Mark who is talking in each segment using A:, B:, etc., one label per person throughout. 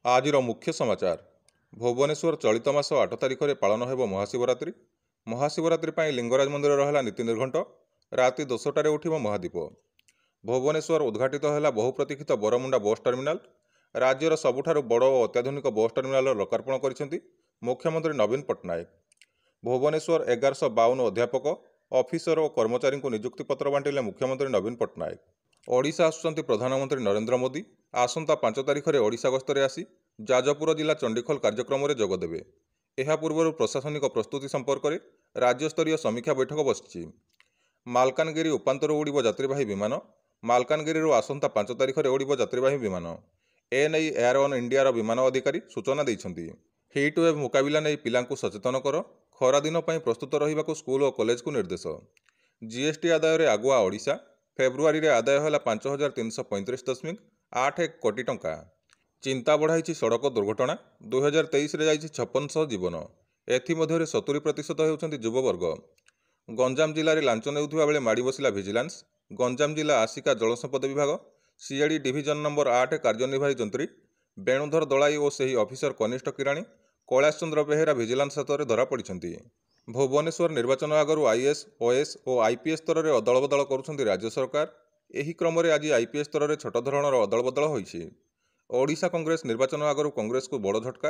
A: आजिर मुख्य समाचार भुवनेश्वर चलित मास 8 तारिख में पालन हो महाशिवरात्रि। महाशिवरात्रि पर लिंगराज मंदिर रहा नीति निर्घंट। राति 10टार उठब महादीप। भुवनेश्वर उद्घाटित है बहुप्रतीक्षित बरमुंडा बस टर्मिनाल। राज्यर सबुठारु बड़ और अत्याधुनिक बस टर्मिनाल लोकार्पण कर मुख्यमंत्री नवीन पट्टनायक। भुवनेश्वर 1152 अध्यापक अफिसर और कर्मचारी को नियुक्ति पत्र बांटिले मुख्यमंत्री नवीन पट्टनायक। ओडिशा आसुचंती प्रधानमंत्री नरेंद्र मोदी आसंता 5 तारिख में ओडिशा गस्तर आसी जाजपुर जिला चंडीखोल कार्यक्रम में जोगदेवे। यह पूर्व प्रशासनिक प्रस्तुति संपर्क में राज्यस्तरीय समीक्षा बैठक बसी। मालकानगिरी उपांतर उड़ीब यात्रीवाही विमान। मालकानगिरी आसंता 5 तारिख में उड़ीब यात्रीवाही विमान। एने एयर वन इंडिया विमान अधिकारी सूचना देते। हिट वेव मुकाबला नहीं पिलांकु सचेतन कर। खरा दिन पर प्रस्तुत रहा स्कूल और कॉलेज को निर्देश। जीएसटी आदाय आगुआ ओडिशा। फेब्रुआरी रे आदाय है 5335.81 कोटी टंका। चिंता बढ़ाई सड़क दुर्घटना। 2023 रे जाइछि 5600 जीवन। एथिमध्य 70% होउछन्ति युववर्ग। गंजाम जिले में लांच नेउथिबा बेले माड़ी बसिला भिजिलांस। गंजाम जिला आसिका जलसंपद विभाग सीआईडी डिविजन नंबर 8 कार्यनिर्वाही जंत्री बेणुधर दलाई और सही अफिसर कनिष्ठ किराणी कैलाश चंद्र बेहेरा भिजिलांस हाथ में धरा पड़ती। भुवनेश्वर निर्वाचन आगु आईएएस ओएस और आईपीएस स्तर में अदल बदल करुछन्ति राज्य सरकार। एही क्रम में आज आईपीएस स्तर में छोट धरणर अदल बदल होइछि। ओडिशा कांग्रेस निर्वाचन आगु कांग्रेस को बड़ झटका।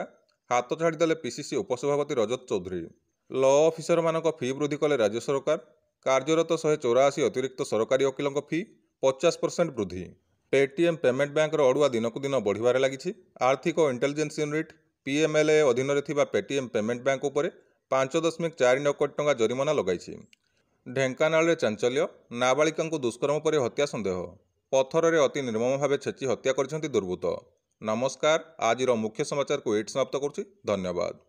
A: हाथ छाड़देले पीसीसी उपसभापति रजत चौधरी। ल अफिसर मानक फी वृद्धि कले राज्य सरकार। कार्यरत 184 अतिरिक्त सरकारी वकिलों फी 50% वृद्धि। पेटीएम पेमेंट बैंकर अड़ुआ दिनकू दिन बढ़िबारे लागिछि। आर्थिक और इंटेलिजेंस यूनिट पीएमएलए अधीन थिबा पेटीएम पेमेंट बैंक उपरे 5.49 कोटी टंका जरिमाना लगाई। ढेंकानाल चांचल्य। नाबालिका दुष्कर्म पर हत्या संदेह। पत्थर रे अति निर्मम भाव छेची हत्या करछन्ति दुर्बृत्त। नमस्कार। आजिर मुख्य समाचार को एट समाप्त करुछि। धन्यवाद।